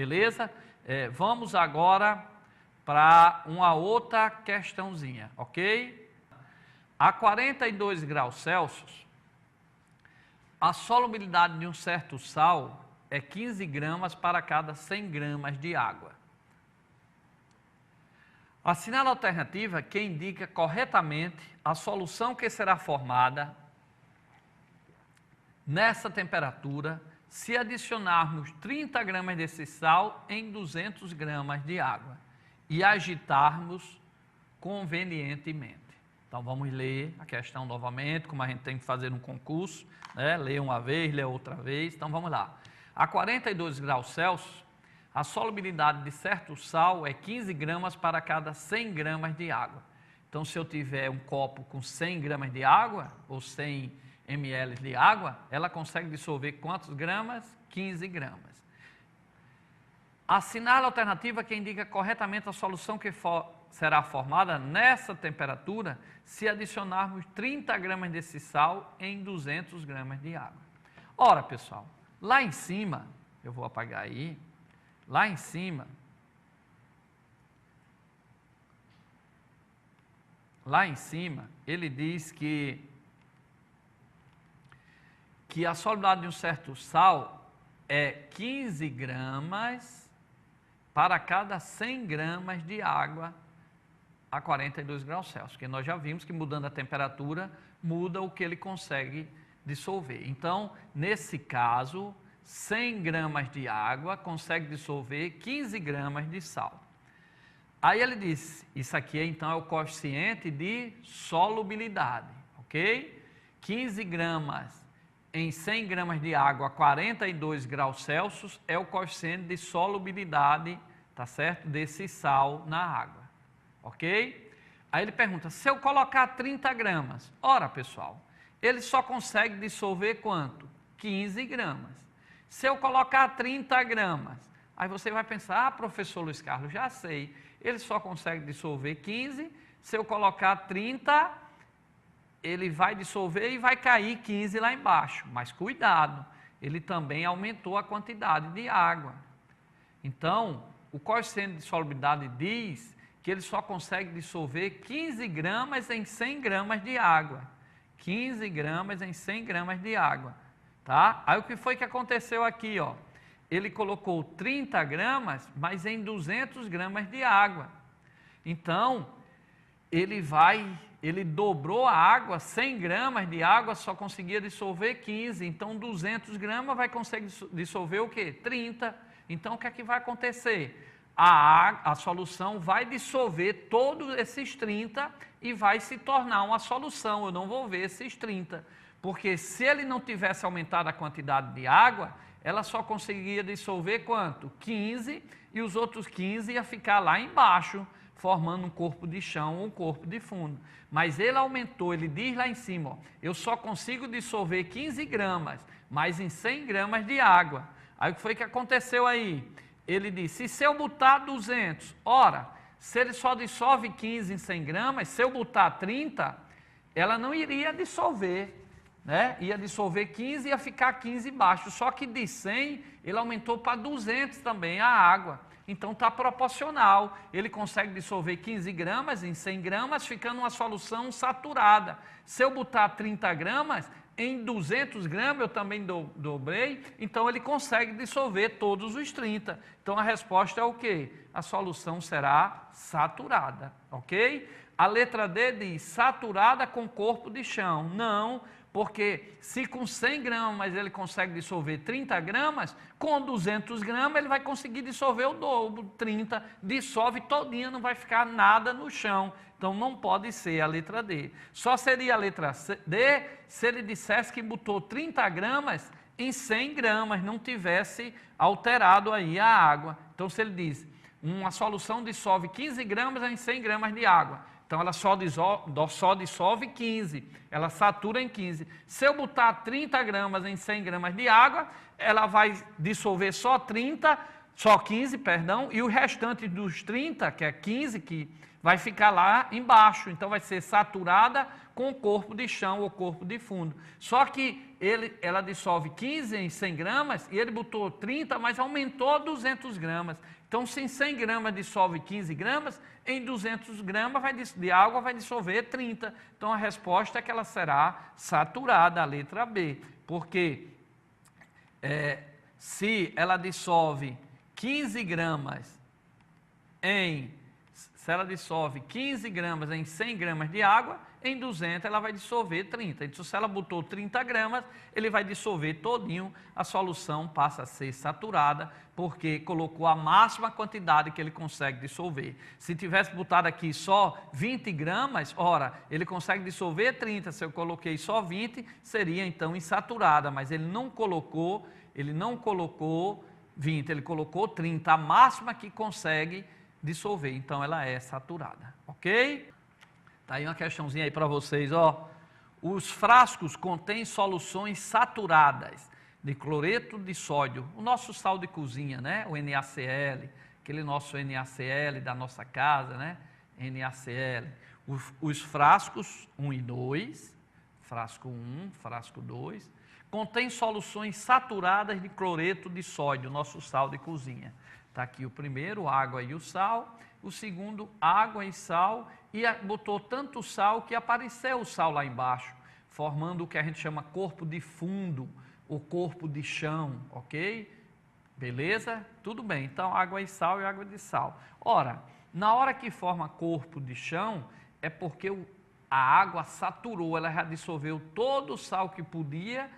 beleza? Vamos agora para uma outra questãozinha, ok? A 42 graus Celsius, a solubilidade de um certo sal é 15 gramas para cada 100 gramas de água. Assinale a alternativa que indica corretamente a solução que será formada nessa temperatura se adicionarmos 30 gramas desse sal em 200 gramas de água e agitarmos convenientemente. Então, vamos ler a questão novamente, como a gente tem que fazer um concurso, né? Ler uma vez, ler outra vez. Então, vamos lá. A 42 graus Celsius, a solubilidade de certo sal é 15 gramas para cada 100 gramas de água. Então, se eu tiver um copo com 100 gramas de água, ou 100 ml de água, ela consegue dissolver quantos gramas? 15 gramas. Assinale a alternativa que indica corretamente a solução que será formada nessa temperatura se adicionarmos 30 gramas desse sal em 200 gramas de água. Ora, pessoal, lá em cima, eu vou apagar aí, lá em cima, ele diz que a solubilidade de um certo sal é 15 gramas para cada 100 gramas de água a 42 graus Celsius, porque nós já vimos que mudando a temperatura, muda o que ele consegue dissolver. Então, nesse caso, 100 gramas de água consegue dissolver 15 gramas de sal. Aí ele diz, isso aqui então é o coeficiente de solubilidade, ok? 15 gramas em 100 gramas de água a 42 graus Celsius é o coeficiente de solubilidade, tá certo? Desse sal na água, ok? Aí ele pergunta, se eu colocar 30 gramas, ora pessoal, ele só consegue dissolver quanto? 15 gramas. Se eu colocar 30 gramas, aí você vai pensar, professor Luiz Carlos, já sei, ele só consegue dissolver 15, se eu colocar 30, ele vai dissolver e vai cair 15 lá embaixo, mas cuidado, ele também aumentou a quantidade de água. Então, o coeficiente de solubilidade diz que ele só consegue dissolver 15 gramas em 100 gramas de água. 15 gramas em 100 gramas de água, tá? Aí o que foi que aconteceu aqui, ó? Ele colocou 30 gramas, mas em 200 gramas de água. Então, ele dobrou a água, 100 gramas de água só conseguia dissolver 15, então 200 gramas vai conseguir dissolver o quê? 30. Então, o que é que vai acontecer? A solução vai dissolver todos esses 30 e vai se tornar uma solução, eu não vou ver esses 30, porque se ele não tivesse aumentado a quantidade de água, ela só conseguiria dissolver quanto? 15, e os outros 15 ia ficar lá embaixo, formando um corpo de chão ou um corpo de fundo. Mas ele aumentou, ele diz lá em cima, ó, eu só consigo dissolver 15 gramas, mas em 100 gramas de água. Aí o que foi que aconteceu aí? Ele disse, se eu botar 200, ora, se ele só dissolve 15 em 100 gramas, se eu botar 30, ela não iria dissolver, né? Ia dissolver 15 e ia ficar 15 embaixo, só que de 100 ele aumentou para 200 também a água. Então está proporcional, ele consegue dissolver 15 gramas em 100 gramas, ficando uma solução saturada. Se eu botar 30 gramas, em 200 gramas eu também dobrei, então ele consegue dissolver todos os 30. Então a resposta é o quê? A solução será saturada, ok? A letra D diz saturada com corpo de chão. Não, porque se com 100 gramas ele consegue dissolver 30 gramas, com 200 gramas ele vai conseguir dissolver o dobro, 30, dissolve todinha, não vai ficar nada no chão. Então não pode ser a letra D. Só seria a letra D se ele dissesse que botou 30 gramas em 100 gramas, não tivesse alterado aí a água. Então se ele diz, uma solução dissolve 15 gramas em 100 gramas de água. Então, ela só dissolve 15, ela satura em 15. Se eu botar 30 gramas em 100 gramas de água, ela vai dissolver só 15, perdão, e o restante dos 30, que é 15, que vai ficar lá embaixo, então vai ser saturada com corpo de chão ou corpo de fundo. Só que ela dissolve 15 em 100 gramas e ele botou 30, mas aumentou 200 gramas. Então, se em 100 gramas dissolve 15 gramas, em 200 gramas de água vai dissolver 30. Então, a resposta é que ela será saturada, a letra B. Porque se ela dissolve 15 gramas se ela dissolve 15 gramas em 100 gramas de água, em 200 ela vai dissolver 30. Então, se ela botou 30 gramas, ele vai dissolver todinho, a solução passa a ser saturada, porque colocou a máxima quantidade que ele consegue dissolver. Se tivesse botado aqui só 20 gramas, ora, ele consegue dissolver 30, se eu coloquei só 20, seria então insaturada, mas ele não colocou 20, ele colocou 30, a máxima que consegue dissolver, então ela é saturada, ok? Tá aí uma questãozinha aí para vocês, ó. Os frascos contêm soluções saturadas de cloreto de sódio, o nosso sal de cozinha, né? O NaCl, aquele nosso NaCl da nossa casa, né? NaCl. Os frascos 1 e 2, frasco 1, frasco 2, contém soluções saturadas de cloreto de sódio, nosso sal de cozinha. Está aqui o primeiro, água e o sal. O segundo, água e sal. E botou tanto sal que apareceu o sal lá embaixo, formando o que a gente chama corpo de fundo, ou corpo de chão, ok? Beleza? Tudo bem. Então, água e sal e água de sal. Ora, na hora que forma corpo de chão, é porque a água saturou, ela já dissolveu todo o sal que podia,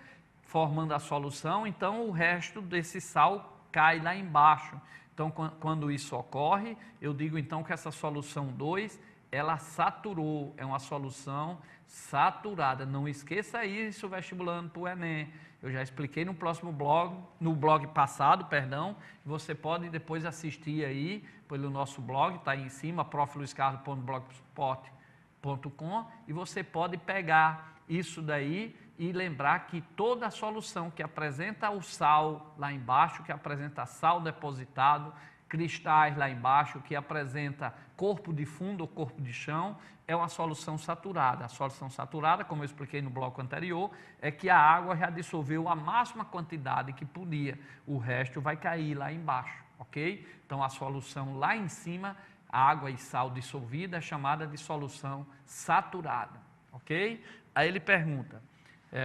formando a solução, então o resto desse sal cai lá embaixo. Então, quando isso ocorre, eu digo então que essa solução 2, ela saturou, é uma solução saturada. Não esqueça isso, vestibulando para o Enem. Eu já expliquei no blog passado, perdão. Você pode depois assistir aí pelo nosso blog, está aí em cima, profluiscardo.blogspot.com, e você pode pegar isso daí e lembrar que toda a solução que apresenta o sal lá embaixo, que apresenta sal depositado, cristais lá embaixo, que apresenta corpo de fundo ou corpo de chão, é uma solução saturada. A solução saturada, como eu expliquei no bloco anterior, é que a água já dissolveu a máxima quantidade que podia, o resto vai cair lá embaixo, ok? Então, a solução lá em cima, água e sal dissolvida, é chamada de solução saturada, ok? Aí ele pergunta,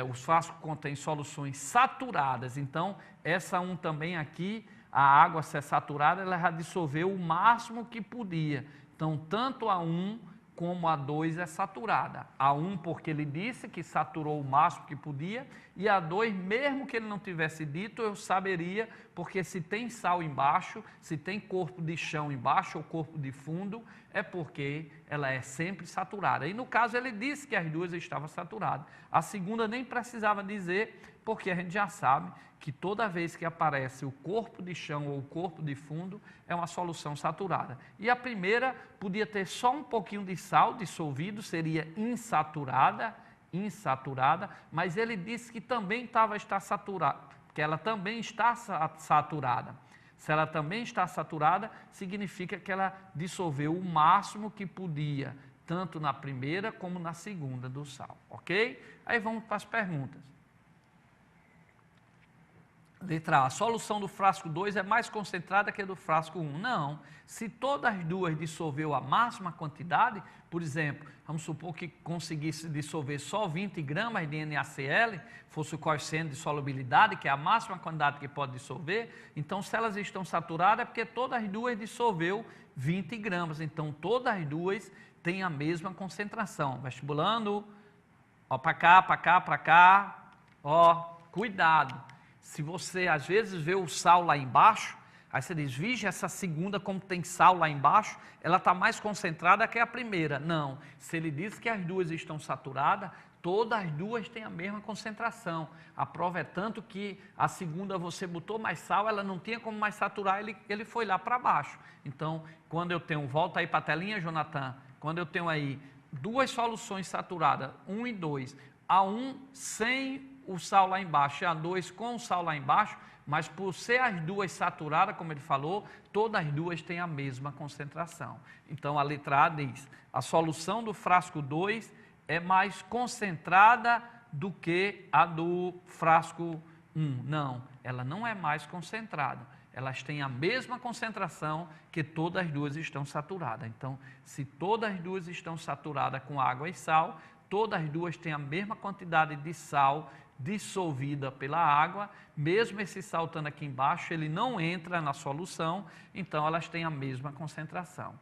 os frascos contêm soluções saturadas, então essa 1 também aqui, a água ser saturada, ela já dissolveu o máximo que podia. Então, tanto a 1 como a 2 é saturada. A 1 porque ele disse que saturou o máximo que podia, e a 2, mesmo que ele não tivesse dito, eu saberia, porque se tem sal embaixo, se tem corpo de chão embaixo ou corpo de fundo, é porque ela é sempre saturada. E no caso ele disse que as duas estavam saturadas. A segunda nem precisava dizer, porque a gente já sabe que toda vez que aparece o corpo de chão ou o corpo de fundo, é uma solução saturada. E a primeira podia ter só um pouquinho de sal dissolvido, seria insaturada, mas ele disse que também está saturada, que ela também está saturada. Se ela também está saturada, significa que ela dissolveu o máximo que podia, tanto na primeira como na segunda do sal, ok? Aí vamos para as perguntas. Letra A, a solução do frasco 2 é mais concentrada que a do frasco 1. Não, se todas as duas dissolveu a máxima quantidade, por exemplo, vamos supor que conseguisse dissolver só 20 gramas de NaCl, fosse o coeficiente de solubilidade, que é a máxima quantidade que pode dissolver, então se elas estão saturadas é porque todas as duas dissolveu 20 gramas, então todas as duas têm a mesma concentração. Vestibulando, ó, para cá, ó, cuidado. Se você às vezes vê o sal lá embaixo, aí você diz, vixe, essa segunda, como tem sal lá embaixo, ela está mais concentrada que a primeira. Não, se ele diz que as duas estão saturadas, todas as duas têm a mesma concentração. A prova é tanto que a segunda você botou mais sal, ela não tinha como mais saturar, ele foi lá para baixo. Então, quando eu tenho, volta aí para a telinha, Jonathan, quando eu tenho aí duas soluções saturadas, 1 e 2, a 1 sem o sal lá embaixo e A2 com o sal lá embaixo, mas por ser as duas saturadas, como ele falou, todas as duas têm a mesma concentração. Então a letra A diz, a solução do frasco 2 é mais concentrada do que a do frasco 1. Não, ela não é mais concentrada. Elas têm a mesma concentração que todas as duas estão saturadas. Então, se todas as duas estão saturadas com água e sal, todas as duas têm a mesma quantidade de sal dissolvida pela água, mesmo esse sal estando aqui embaixo, ele não entra na solução, então elas têm a mesma concentração.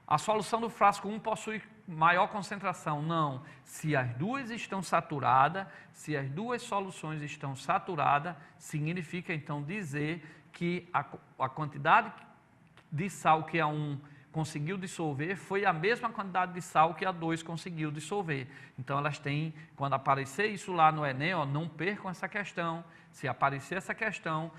A solução do frasco 1 possui maior concentração? Não. Se as duas estão saturadas, se as duas soluções estão saturadas, significa então dizer que a quantidade de sal que a 1 conseguiu dissolver foi a mesma quantidade de sal que a 2 conseguiu dissolver. Então elas têm, quando aparecer isso lá no Enem, ó, não percam essa questão. Se aparecer essa questão,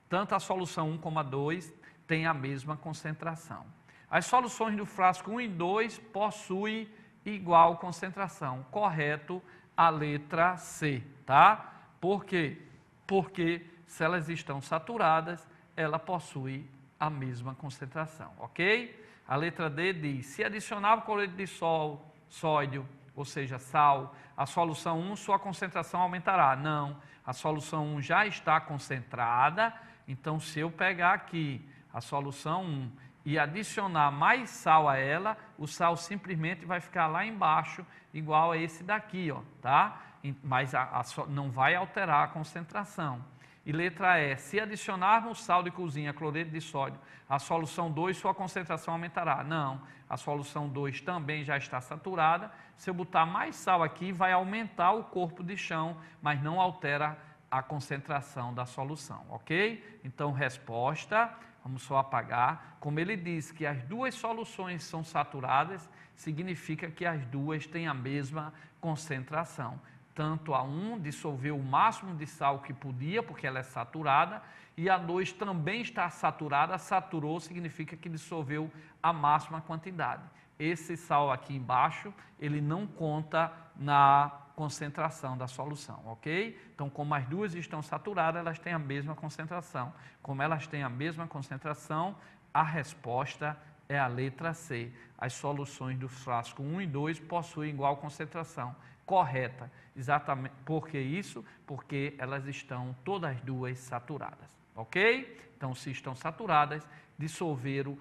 tanto a solução 1 como a 2 têm a mesma concentração. As soluções do frasco 1 e 2 possuem igual concentração. Correto, a letra C, tá? Por quê? Porque se elas estão saturadas, ela possui a mesma concentração, ok? A letra D diz, se adicionar o cloreto de sódio, ou seja, sal, a solução 1, sua concentração aumentará. Não, a solução 1 já está concentrada, então se eu pegar aqui a solução 1 e adicionar mais sal a ela, o sal simplesmente vai ficar lá embaixo, igual a esse daqui, ó, tá? Mas não vai alterar a concentração. E letra E, se adicionarmos sal de cozinha, cloreto de sódio, a solução 2, sua concentração aumentará. Não, a solução 2 também já está saturada. Se eu botar mais sal aqui, vai aumentar o corpo de chão, mas não altera a concentração da solução, ok? Então, resposta, vamos só apagar. Como ele diz que as duas soluções são saturadas, significa que as duas têm a mesma concentração. Tanto a 1 dissolveu o máximo de sal que podia, porque ela é saturada, e a 2 também está saturada, saturou significa que dissolveu a máxima quantidade. Esse sal aqui embaixo, ele não conta na concentração da solução, ok? Então, como as duas estão saturadas, elas têm a mesma concentração. Como elas têm a mesma concentração, a resposta é a letra C. As soluções do frasco 1 e 2 possuem igual concentração. Correta. Exatamente. Por que isso? Porque elas estão todas duas saturadas, ok? Então, se estão saturadas, dissolveram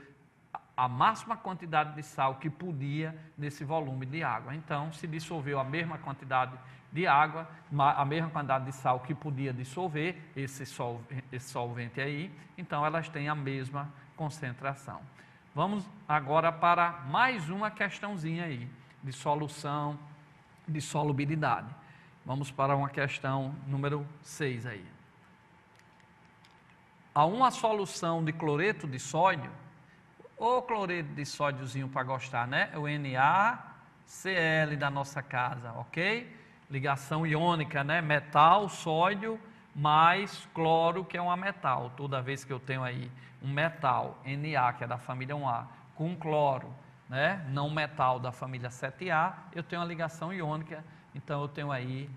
a máxima quantidade de sal que podia nesse volume de água. Então, se dissolveu a mesma quantidade de água, a mesma quantidade de sal que podia dissolver esse solvente aí, então elas têm a mesma concentração. Vamos agora para mais uma questãozinha aí, de solução, de solubilidade. Vamos para uma questão número 6 aí. A uma solução de cloreto de sódio, ou cloreto de sódiozinho para gostar, né? O NaCl da nossa casa, ok? Ligação iônica, né? Metal, sódio, mais cloro, que é um ametal. Toda vez que eu tenho aí um metal, Na, que é da família 1A, com cloro, né? Não metal da família 7A, eu tenho uma ligação iônica, então eu tenho aí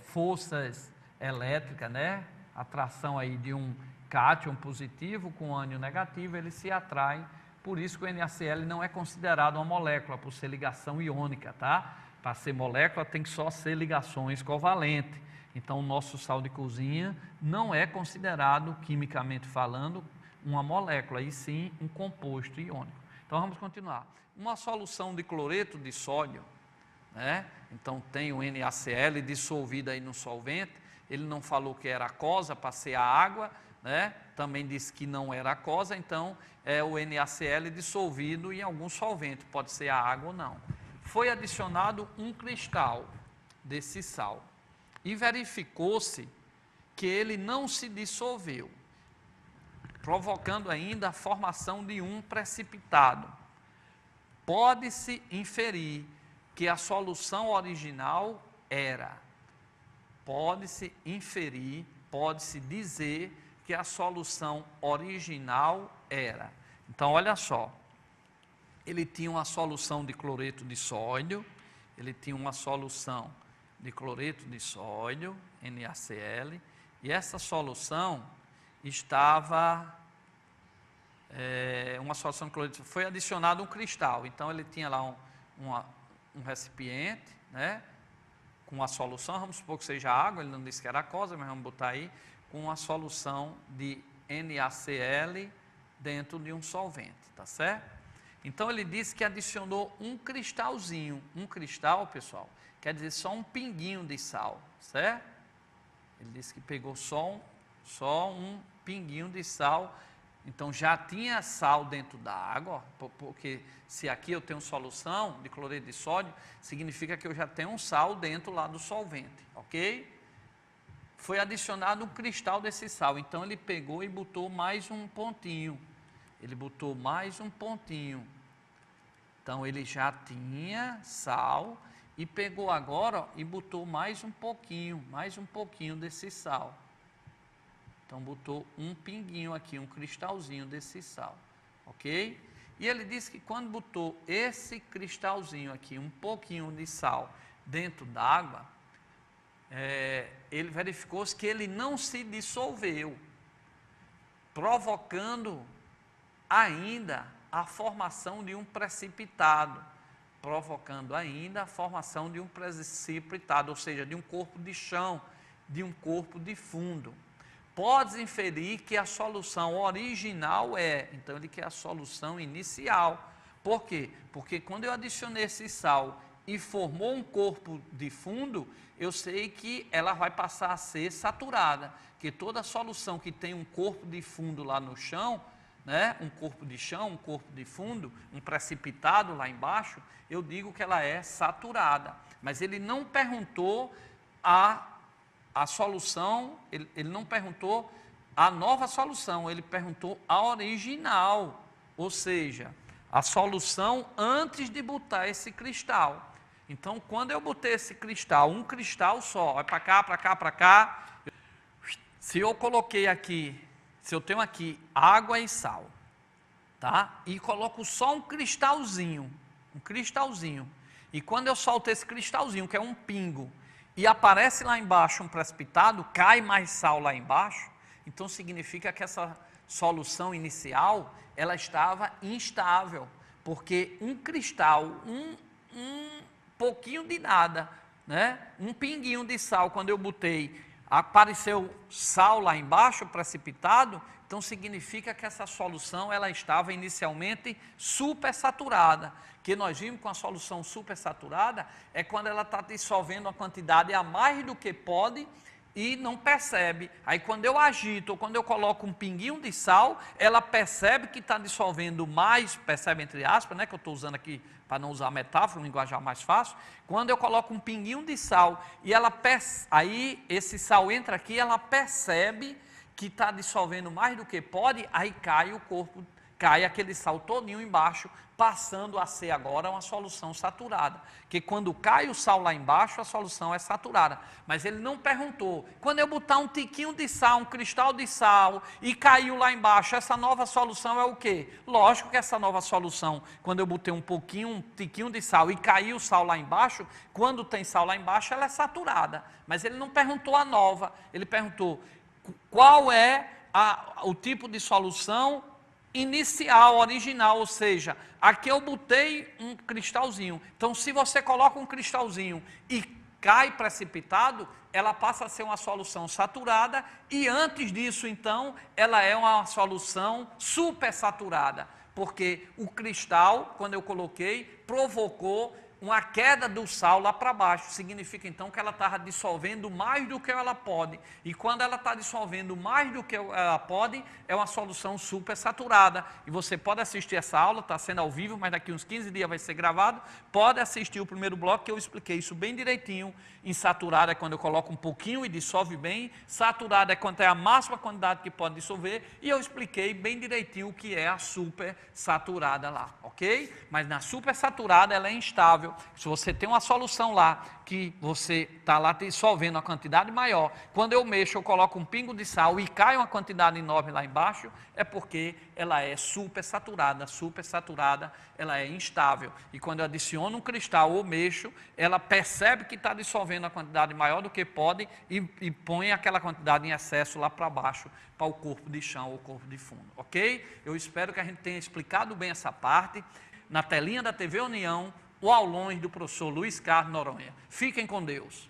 forças elétricas, né? Atração aí de um cátion positivo com ânion negativo, eles se atraem, por isso que o NaCl não é considerado uma molécula, por ser ligação iônica, tá? Para ser molécula tem que só ser ligações covalentes. Então o nosso sal de cozinha não é considerado, quimicamente falando, uma molécula, e sim um composto iônico. Então vamos continuar. Uma solução de cloreto de sódio, né? Então tem o NaCl dissolvido aí no solvente, ele não falou que era aquosa para ser a água, né? Também disse que não era aquosa, então é o NaCl dissolvido em algum solvente, pode ser a água ou não. Foi adicionado um cristal desse sal e verificou-se que ele não se dissolveu, provocando ainda a formação de um precipitado. Pode-se inferir que a solução original era. Pode-se inferir, pode-se dizer que a solução original era. Então, olha só. Ele tinha uma solução de cloreto de sódio, ele tinha uma solução de cloreto de sódio, NaCl, e essa solução estava, uma solução de cloreto, foi adicionado um cristal, então ele tinha lá um recipiente, né, com a solução, vamos supor que seja água, ele não disse que era aquosa, mas vamos botar aí, com uma solução de NaCl dentro de um solvente, tá certo? Então ele disse que adicionou um cristalzinho, um cristal, pessoal, quer dizer só um pinguinho de sal, certo? Ele disse que pegou só um pinguinho de sal, então já tinha sal dentro da água, porque se aqui eu tenho solução de cloreto de sódio, significa que eu já tenho um sal dentro lá do solvente, ok? Foi adicionado um cristal desse sal, então ele pegou e botou mais um pontinho, então ele já tinha sal e pegou agora, ó, e botou mais um pouquinho desse sal. Então botou um pinguinho aqui, um cristalzinho desse sal, ok? E ele disse que quando botou esse cristalzinho aqui, um pouquinho de sal dentro d'água, ele verificou que ele não se dissolveu, provocando ainda a formação de um precipitado, ou seja, de um corpo de chão, de um corpo de fundo. Podes inferir que a solução original então ele quer a solução inicial. Por quê? Porque quando eu adicionei esse sal e formou um corpo de fundo, eu sei que ela vai passar a ser saturada, que toda solução que tem um corpo de fundo lá no chão, né, um corpo de chão, um corpo de fundo, um precipitado lá embaixo, eu digo que ela é saturada. Mas ele não perguntou a solução, ele não perguntou a nova solução, ele perguntou a original, ou seja, a solução antes de botar esse cristal. Então, quando eu botei esse cristal, um cristal só, vai para cá, para cá, para cá, se eu coloquei aqui, se eu tenho aqui água e sal, tá? E coloco só um cristalzinho, e quando eu solto esse cristalzinho, que é um pingo, e aparece lá embaixo um precipitado, cai mais sal lá embaixo, então significa que essa solução inicial, ela estava instável, porque um cristal, um pouquinho de nada, né? Um pinguinho de sal, quando eu botei, apareceu sal lá embaixo, precipitado, então significa que essa solução, ela estava inicialmente supersaturada, que nós vimos com a solução supersaturada, é quando ela está dissolvendo uma quantidade a mais do que pode e não percebe. Aí quando eu agito, ou quando eu coloco um pinguinho de sal, ela percebe que está dissolvendo mais, percebe entre aspas, né, que eu estou usando aqui para não usar metáfora, um linguajar mais fácil. Quando eu coloco um pinguinho de sal, e aí esse sal entra aqui, ela percebe que está dissolvendo mais do que pode, aí cai o corpo, cai aquele sal todinho embaixo, passando a ser agora uma solução saturada. Que quando cai o sal lá embaixo, a solução é saturada. Mas ele não perguntou, quando eu botar um tiquinho de sal, um cristal de sal, e caiu lá embaixo, essa nova solução é o quê? Lógico que essa nova solução, quando eu botei um tiquinho de sal, e caiu o sal lá embaixo, quando tem sal lá embaixo, ela é saturada. Mas ele não perguntou a nova, ele perguntou, qual é o tipo de solução inicial, original, ou seja, aqui eu botei um cristalzinho. Então, se você coloca um cristalzinho e cai precipitado, ela passa a ser uma solução saturada, e antes disso, então, ela é uma solução supersaturada, porque o cristal, quando eu coloquei, provocou uma queda do sal lá para baixo, significa então que ela estava dissolvendo mais do que ela pode, e quando ela está dissolvendo mais do que ela pode, é uma solução super saturada, e você pode assistir essa aula, está sendo ao vivo, mas daqui uns 15 dias vai ser gravado, pode assistir o primeiro bloco, que eu expliquei isso bem direitinho. Insaturada é quando eu coloco um pouquinho e dissolve bem, saturada é quando é a máxima quantidade que pode dissolver, e eu expliquei bem direitinho o que é a super saturada lá, ok? Mas na super saturada ela é instável, instável. Se você tem uma solução lá, que você está lá dissolvendo uma quantidade maior, quando eu mexo, eu coloco um pingo de sal e cai uma quantidade enorme lá embaixo, é porque ela é supersaturada, ela é instável. E quando eu adiciono um cristal ou mexo, ela percebe que está dissolvendo a quantidade maior do que pode e põe aquela quantidade em excesso lá para baixo, para o corpo de chão ou corpo de fundo, ok? Eu espero que a gente tenha explicado bem essa parte. Na telinha da TV União, o aulões do professor Luiz Carlos Noronha. Fiquem com Deus.